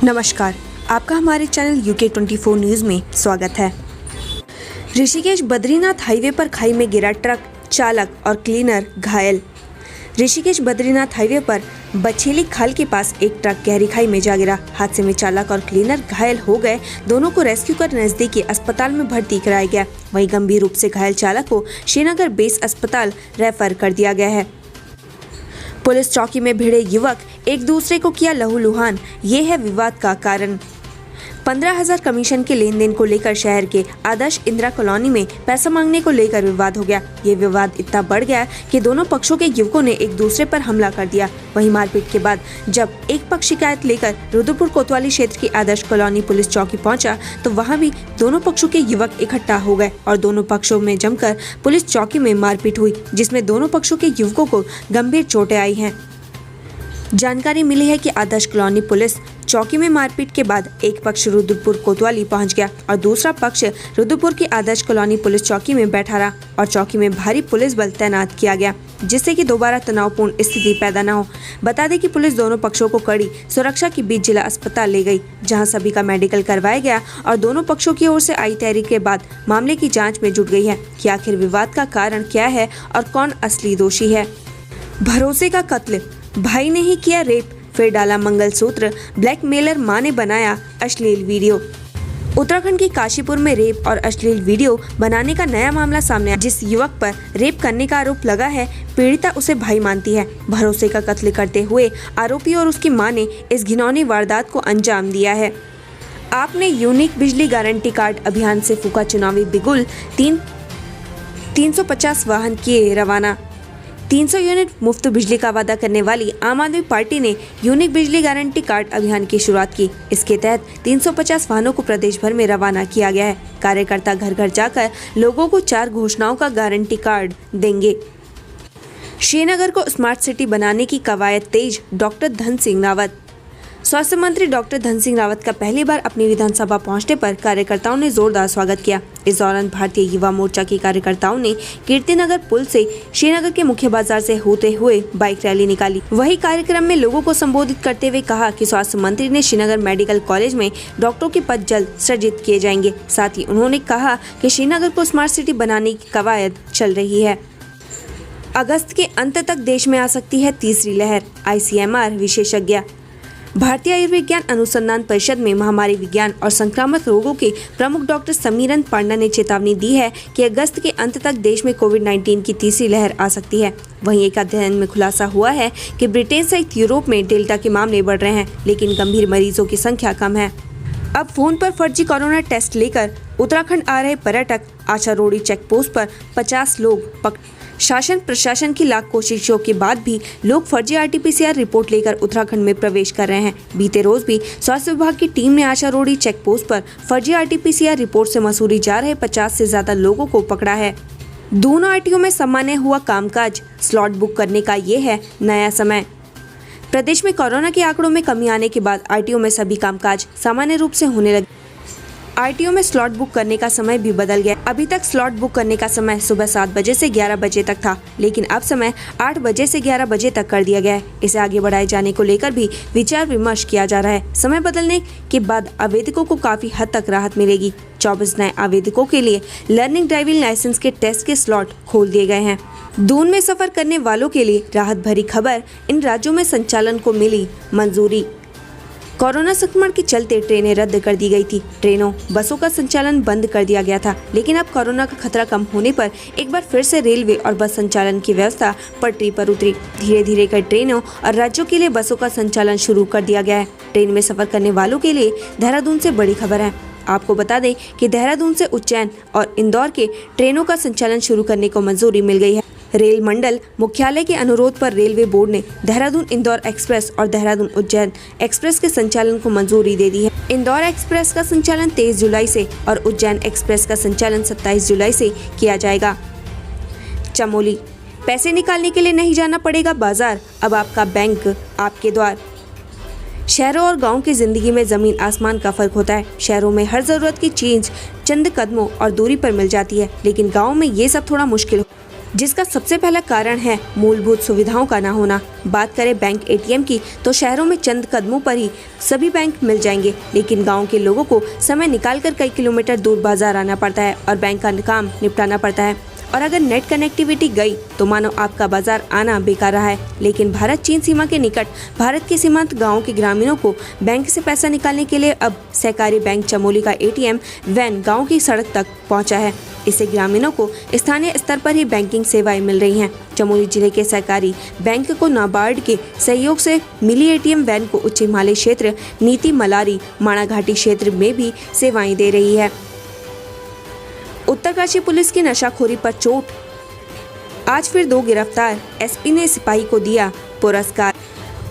नमस्कार, आपका हमारे चैनल UK24 न्यूज़ में स्वागत है। ऋषिकेश बद्रीनाथ हाईवे पर खाई में गिरा ट्रक चालक और क्लीनर घायल। ऋषिकेश बद्रीनाथ हाईवे पर बछेली खाल के पास एक ट्रक गहरी खाई में जा गिरा। हादसे में चालक और क्लीनर घायल हो गए। दोनों को रेस्क्यू कर नजदीकी अस्पताल में भर्ती कराया गया। वहीं गंभीर रूप से घायल चालक को श्रीनगर बेस अस्पताल रेफर कर दिया गया है। पुलिस चौकी में भिड़े युवक एक दूसरे को किया लहूलुहान, ये है विवाद का कारण। 15,000 कमीशन के लेन देन को लेकर शहर के आदर्श इंदिरा कॉलोनी में पैसा मांगने को लेकर विवाद हो गया। ये विवाद इतना बढ़ गया कि दोनों पक्षों के युवकों ने एक दूसरे पर हमला कर दिया। वहीं मारपीट के बाद जब एक पक्ष शिकायत लेकर रुद्रपुर कोतवाली क्षेत्र की आदर्श कॉलोनी पुलिस चौकी पहुंचा तो वहां भी दोनों पक्षों के युवक इकट्ठा हो गए और दोनों पक्षों में जमकर पुलिस चौकी में मारपीट हुई, जिसमें दोनों पक्षों के युवकों को गंभीर चोटें आई हैं। जानकारी मिली है कि आदर्श कॉलोनी पुलिस चौकी में मारपीट के बाद एक पक्ष रुद्रपुर कोतवाली पहुंच गया और दूसरा पक्ष रुद्रपुर की आदर्श कॉलोनी पुलिस चौकी में बैठा रहा और चौकी में भारी पुलिस बल तैनात किया गया, जिससे कि दोबारा तनावपूर्ण स्थिति पैदा न हो। बता दें कि पुलिस दोनों पक्षों को कड़ी सुरक्षा के बीच जिला अस्पताल ले गई, जहां सभी का मेडिकल करवाया गया और दोनों पक्षों की ओर से आई तहरीर के बाद मामले की जाँच में जुट गई है कि आखिर विवाद का कारण क्या है और कौन असली दोषी है। भरोसे का कत्ल, भाई ने ही किया रेप, फिर डाला मंगलसूत्र, ब्लैकमेलर मां ने बनाया अश्लील वीडियो। उत्तराखंड के काशीपुर में रेप और अश्लील वीडियो बनाने का नया मामला सामने आया। जिस युवक पर रेप करने का आरोप लगा है, पीड़िता उसे भाई मानती है। भरोसे का कत्ल करते हुए आरोपी और उसकी मां ने इस घिनौनी वारदात को अंजाम दिया है। आपने यूनिक बिजली गारंटी कार्ड अभियान से फूका चुनावी बिगुल, 350 वाहन किए रवाना। 300 यूनिट मुफ्त बिजली का वादा करने वाली आम आदमी पार्टी ने यूनिक बिजली गारंटी कार्ड अभियान की शुरुआत की। इसके तहत 350 वाहनों को प्रदेश भर में रवाना किया गया है। कार्यकर्ता घर घर जाकर लोगों को 4 घोषणाओं का गारंटी कार्ड देंगे। श्रीनगर को स्मार्ट सिटी बनाने की कवायद तेज, डॉक्टर धन सिंह रावत। स्वास्थ्य मंत्री डॉक्टर धन सिंह रावत का पहली बार अपनी विधानसभा पहुंचने पर कार्यकर्ताओं ने जोरदार स्वागत किया। इस दौरान भारतीय युवा मोर्चा के कार्यकर्ताओं ने कीर्तिनगर पुल से श्रीनगर के मुख्य बाजार से होते हुए बाइक रैली निकाली। वही कार्यक्रम में लोगों को संबोधित करते हुए कहा कि स्वास्थ्य मंत्री ने श्रीनगर मेडिकल कॉलेज में डॉक्टरों के पद जल्द सृजित किए जाएंगे। साथ ही उन्होंने कहा कि श्रीनगर को स्मार्ट सिटी बनाने की कवायद चल रही है। अगस्त के अंत तक देश में आ सकती है तीसरी लहर, ICMR विशेषज्ञ। भारतीय आयुर्विज्ञान अनुसंधान परिषद में महामारी विज्ञान और संक्रामक रोगों के प्रमुख डॉक्टर समीरन पांडा ने चेतावनी दी है कि अगस्त के अंत तक देश में कोविड-19 की तीसरी लहर आ सकती है। वहीं एक अध्ययन में खुलासा हुआ है कि ब्रिटेन सहित यूरोप में डेल्टा के मामले बढ़ रहे हैं, लेकिन गंभीर मरीजों की संख्या कम है। अब फोन पर फर्जी कोरोना टेस्ट लेकर उत्तराखंड आ रहे पर्यटक, आशा रोड़ी चेक पोस्ट पर 50 लोग शासन प्रशासन की लाख कोशिशों के बाद भी लोग फर्जी RT-PCR रिपोर्ट लेकर उत्तराखंड में प्रवेश कर रहे हैं। बीते रोज भी स्वास्थ्य विभाग की टीम ने आशा रोड़ी चेक पोस्ट पर फर्जी RT-PCR रिपोर्ट से मसूरी जा रहे 50 से ज्यादा लोगों को पकड़ा है। दोनों RTO में सामान्य हुआ कामकाज, स्लॉट बुक करने का ये है नया समय। प्रदेश में कोरोना के आंकड़ों में कमी आने के बाद RTO में सभी कामकाज सामान्य रूप से होने लगे। RTO में स्लॉट बुक करने का समय भी बदल गया। अभी तक स्लॉट बुक करने का समय सुबह 7 बजे से 11 बजे तक था, लेकिन अब समय 8 बजे से 11 बजे तक कर दिया गया है। इसे आगे बढ़ाए जाने को लेकर भी विचार विमर्श किया जा रहा है। समय बदलने के बाद आवेदकों को काफी हद तक राहत मिलेगी। 24 नए आवेदकों के लिए लर्निंग ड्राइविंग लाइसेंस के टेस्ट के स्लॉट खोल दिए गए हैं। दून में सफर करने वालों के लिए राहत भरी खबर, इन राज्यों में संचालन को मिली मंजूरी। कोरोना संक्रमण के चलते ट्रेनें रद्द कर दी गई थी। ट्रेनों, बसों का संचालन बंद कर दिया गया था, लेकिन अब कोरोना का खतरा कम होने पर एक बार फिर से रेलवे और बस संचालन की व्यवस्था पटरी पर उतरी। धीरे धीरे कई ट्रेनों और राज्यों के लिए बसों का संचालन शुरू कर दिया गया है। ट्रेन में सफर करने वालों के लिए देहरादून से बड़ी खबर है। आपको बता दें कि देहरादून से उज्जैन और इंदौर के ट्रेनों का संचालन शुरू करने को मंजूरी मिल गई है। रेल मंडल मुख्यालय के अनुरोध पर रेलवे बोर्ड ने देहरादून इंदौर एक्सप्रेस और देहरादून उज्जैन एक्सप्रेस के संचालन को मंजूरी दे दी है। इंदौर एक्सप्रेस का संचालन 23 जुलाई से और उज्जैन एक्सप्रेस का संचालन 27 जुलाई से किया जाएगा। चमोली, पैसे निकालने के लिए नहीं जाना पड़ेगा बाजार, अब आपका बैंक आपके द्वार। शहरों और गांव की जिंदगी में जमीन आसमान का फर्क होता है। शहरों में हर जरूरत की चीज चंद कदमों और दूरी पर मिल जाती है, लेकिन गांव में ये सब थोड़ा मुश्किल, जिसका सबसे पहला कारण है मूलभूत सुविधाओं का ना होना। बात करें बैंक एटीएम की तो शहरों में चंद कदमों पर ही सभी बैंक मिल जाएंगे, लेकिन गांव के लोगों को समय निकालकर कई किलोमीटर दूर बाजार आना पड़ता है और बैंक का काम निपटाना पड़ता है। और अगर नेट कनेक्टिविटी गई तो मानो आपका बाजार आना बेकार रहा है। लेकिन भारत चीन सीमा के निकट भारत के सीमांत गाँव के ग्रामीणों को बैंक से पैसा निकालने के लिए अब सहकारी बैंक चमोली का एटीएम वैन गाँव की सड़क तक पहुँचा है। इससे ग्रामीणों को स्थानीय स्तर पर ही बैंकिंग सेवाएं मिल रही हैं। चमोली जिले के सहकारी बैंक को नाबार्ड के सहयोग से मिली एटीएम वैन को उच्च हिमालय क्षेत्र नीति मलारी माणा घाटी क्षेत्र में भी सेवाएं दे रही है। उत्तरकाशी पुलिस की नशाखोरी पर चोट, आज फिर 2 गिरफ्तार, एसपी ने सिपाही को दिया पुरस्कार।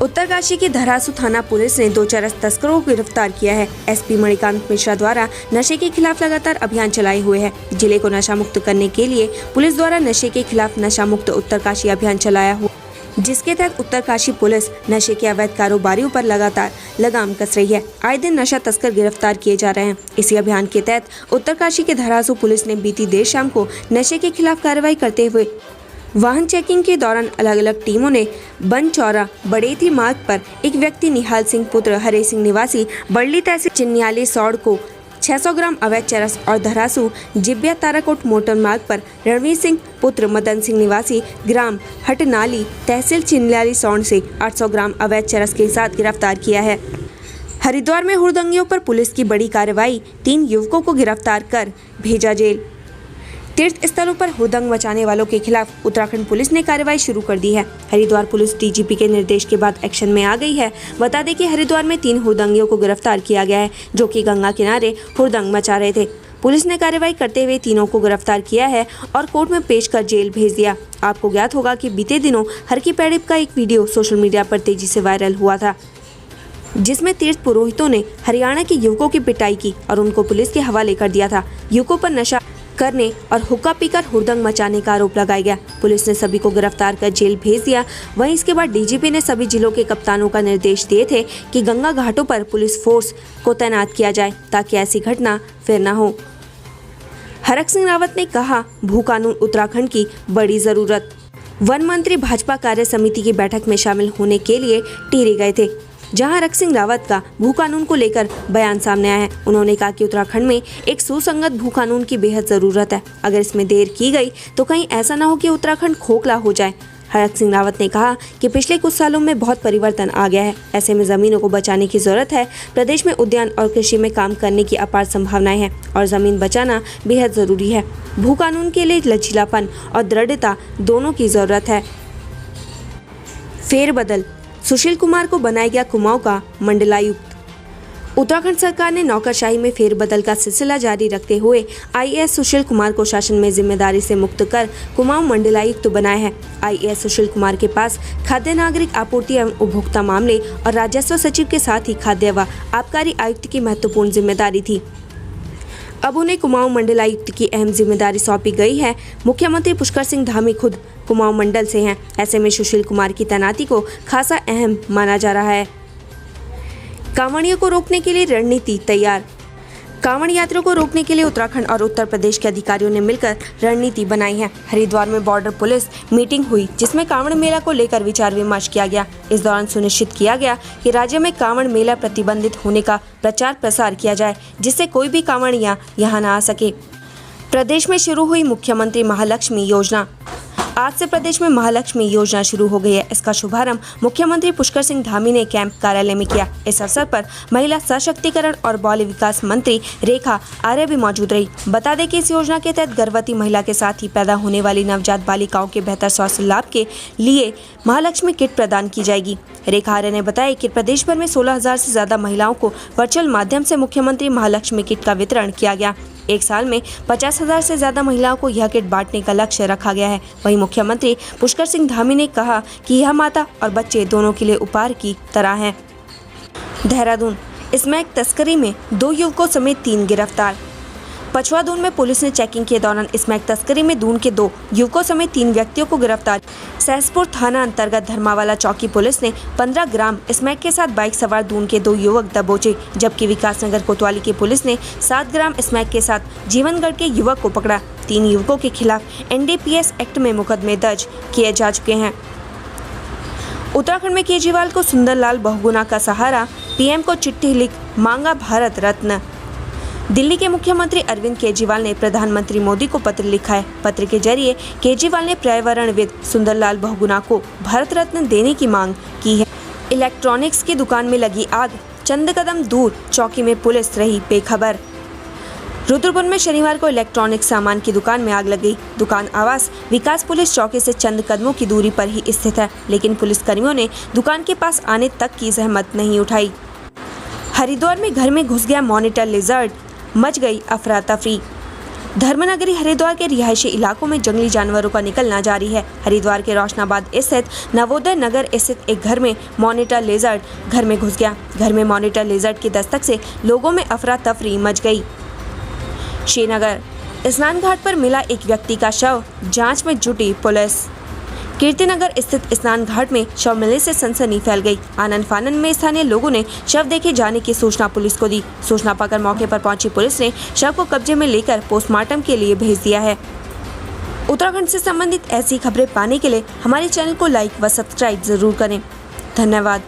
उत्तरकाशी की धरासू थाना पुलिस ने 2 चरस तस्करों को गिरफ्तार किया है। एसपी मणिकांत मिश्रा द्वारा नशे के खिलाफ लगातार अभियान चलाए हुए है। जिले को नशा मुक्त करने के लिए पुलिस द्वारा नशे के खिलाफ नशा मुक्त उत्तरकाशी अभियान चलाया हुआ, जिसके तहत उत्तरकाशी पुलिस नशे के अवैध कारोबारियों पर लगातार लगाम कस रही है। आए दिन नशा तस्कर गिरफ्तार किए जा रहे हैं। इसी अभियान के तहत उत्तरकाशी के धरासू पुलिस ने बीती देर शाम को नशे के खिलाफ कार्रवाई करते हुए वाहन चेकिंग के दौरान अलग अलग टीमों ने बनचौरा बड़ेथी मार्ग पर एक व्यक्ति निहाल सिंह पुत्र हरे सिंह निवासी बड़ली तहसील चिन्याली सौड़ को 600 ग्राम अवैध चरस और धरासू जिब्या ताराकोट मोटर मार्ग पर रणवीर सिंह पुत्र मदन सिंह निवासी ग्राम हटनाली तहसील चिन्याली सौड़ से 800 ग्राम अवैध चरस के साथ गिरफ्तार किया है। हरिद्वार में हुड़दंगियों पर पुलिस की बड़ी कार्रवाई, 3 युवकों को गिरफ्तार कर भेजा जेल। तीर्थ स्थलों पर हुड़दंग मचाने वालों के खिलाफ उत्तराखंड पुलिस ने कार्रवाई शुरू कर दी है। हरिद्वार पुलिस डीजीपी के निर्देश के बाद एक्शन में आ गई है। बता दें कि हरिद्वार में 3 हुड़दंगियों को गिरफ्तार किया गया है, जो कि गंगा किनारे हुड़दंग मचा रहे थे। पुलिस ने कार्रवाई करते हुए तीनों को गिरफ्तार किया है और कोर्ट में पेश कर जेल भेज दिया। आपको ज्ञात होगा कि बीते दिनों हर की पैड़ी का एक वीडियो सोशल मीडिया पर तेजी से वायरल हुआ था, जिसमें तीर्थ पुरोहितों ने हरियाणा के युवकों की पिटाई की और उनको पुलिस के हवाले कर दिया था। युवकों पर नशा करने और हुक्का पीकर हुड़दंग मचाने का आरोप लगाया गया। पुलिस ने सभी को गिरफ्तार कर जेल भेज दिया। वहीं इसके बाद डीजीपी ने सभी जिलों के कप्तानों का निर्देश दिए थे कि गंगा घाटों पर पुलिस फोर्स को तैनात किया जाए ताकि ऐसी घटना फिर न हो। हरक सिंह रावत ने कहा, भू कानून उत्तराखंड की बड़ी जरूरत। वन मंत्री भाजपा कार्य समिति की बैठक में शामिल होने के लिए टिहरी गए थे, जहां हरक सिंह रावत का भू कानून को लेकर बयान सामने आया है। उन्होंने कहा कि उत्तराखंड में एक सुसंगत भू कानून की बेहद जरूरत है। अगर इसमें देर की गई तो कहीं ऐसा ना हो कि उत्तराखंड खोखला हो जाए। हरक सिंह रावत ने कहा कि पिछले कुछ सालों में बहुत परिवर्तन आ गया है, ऐसे में जमीनों को बचाने की जरूरत है। प्रदेश में उद्यान और कृषि में काम करने की अपार संभावनाएं हैं और जमीन बचाना बेहद जरूरी है। भू कानून के लिए लचीलापन और दृढ़ता दोनों की जरूरत है। फेरबदल, सुशील कुमार को बनाया गया कुमाऊं का मंडलायुक्त। उत्तराखंड सरकार ने नौकरशाही में फेरबदल का सिलसिला जारी रखते हुए आईएएस सुशील कुमार को शासन में जिम्मेदारी से मुक्त कर कुमाऊं मंडलायुक्त बनाया है। आईएएस सुशील कुमार के पास खाद्य नागरिक आपूर्ति एवं उपभोक्ता मामले और राजस्व सचिव के साथ ही खाद्य व आबकारी आयुक्त की महत्वपूर्ण जिम्मेदारी थी। अब उन्हें कुमाऊं मंडलायुक्त की अहम जिम्मेदारी सौंपी गई है। मुख्यमंत्री पुष्कर सिंह धामी खुद कुमाऊं मंडल से हैं। ऐसे में सुशील कुमार की तैनाती को खासा अहम माना जा रहा है। कांवड़ियों को रोकने के लिए रणनीति तैयार। कांवड़ यात्रियों को रोकने के लिए उत्तराखंड और उत्तर प्रदेश के अधिकारियों ने मिलकर रणनीति बनाई है। हरिद्वार में बॉर्डर पुलिस मीटिंग हुई, जिसमें कांवड़ मेला को लेकर विचार विमर्श किया गया। इस दौरान सुनिश्चित किया गया कि राज्य में कांवड़ मेला प्रतिबंधित होने का प्रचार प्रसार किया जाए, जिससे कोई भी कांवड़िया यहाँ न आ सके। प्रदेश में शुरू हुई मुख्यमंत्री महालक्ष्मी योजना। आज से प्रदेश में महालक्ष्मी योजना शुरू हो गई है। इसका शुभारंभ मुख्यमंत्री पुष्कर सिंह धामी ने कैंप कार्यालय में किया। इस अवसर पर महिला सशक्तिकरण और बाल विकास मंत्री रेखा आर्य भी मौजूद रही। बता दें कि इस योजना के तहत गर्भवती महिला के साथ ही पैदा होने वाली नवजात बालिकाओं के बेहतर स्वास्थ्य लाभ के लिए महालक्ष्मी किट प्रदान की जाएगी। रेखा आर्य ने बताया कि प्रदेश भर में 16,000 से ज्यादा महिलाओं को वर्चुअल माध्यम से मुख्यमंत्री महालक्ष्मी किट का वितरण किया गया। एक साल में 50,000 से ज्यादा महिलाओं को यह किट बांटने का लक्ष्य रखा गया है। वहीं मुख्यमंत्री पुष्कर सिंह धामी ने कहा कि यह माता और बच्चे दोनों के लिए उपहार की तरह है। देहरादून, स्मैक तस्करी में 2 युवकों समेत 3 गिरफ्तार। पछुआ दून में पुलिस ने चेकिंग के दौरान स्मैक तस्करी में दून के 2 युवकों समेत 3 व्यक्तियों को गिरफ्तार। सहसपुर थाना अंतर्गत धर्मावाला चौकी पुलिस ने 15 ग्राम स्मैक के साथ बाइक सवार दून के 2 युवक दबोचे, जबकि विकासनगर कोतवाली की पुलिस ने 7 ग्राम स्मैक के साथ जीवनगढ़ के युवक को पकड़ा। 3 युवकों के खिलाफ NDPS एक्ट में मुकदमे दर्ज किए जा चुके हैं। उत्तराखंड में केजरीवाल को सुंदरलाल बहुगुणा का सहारा, PM को चिट्ठी लिख मांगा भारत रत्न। दिल्ली के मुख्यमंत्री अरविंद केजरीवाल ने प्रधानमंत्री मोदी को पत्र लिखा है। पत्र के जरिए केजरीवाल ने पर्यावरणविद सुंदरलाल बहुगुणा को भारत रत्न देने की मांग की है। इलेक्ट्रॉनिक्स की दुकान में लगी आग, चंद कदम दूर चौकी में पुलिस रही बेखबर। रुद्रपुर में शनिवार को इलेक्ट्रॉनिक सामान की दुकान में आग लग गई। दुकान आवास विकास पुलिस चौकी से चंद कदमों की दूरी पर ही स्थित है, लेकिन पुलिसकर्मियों ने दुकान के पास आने तक की जहमत नहीं उठाई। हरिद्वार में घर में घुस गया मॉनिटर लिजर्ड, मच गई अफरा तफरी। धर्मनगरी हरिद्वार के रिहायशी इलाकों में जंगली जानवरों का निकलना जारी है। हरिद्वार के रोशनाबाद स्थित नवोदय नगर स्थित एक घर में मॉनिटर लेजर्ड घर में घुस गया। घर में मॉनिटर लेजर्ड की दस्तक से लोगों में अफरा तफरी मच गई। श्रीनगर स्नान घाट पर मिला एक व्यक्ति का शव, जांच में जुटी पुलिस। कीर्तिनगर स्थित स्नान घाट में शव मिलने से सनसनी फैल गई। आनन फानन में स्थानीय लोगों ने शव देखे जाने की सूचना पुलिस को दी। सूचना पाकर मौके पर पहुंची पुलिस ने शव को कब्जे में लेकर पोस्टमार्टम के लिए भेज दिया है। उत्तराखंड से संबंधित ऐसी खबरें पाने के लिए हमारे चैनल को लाइक व सब्सक्राइब जरूर करें। धन्यवाद।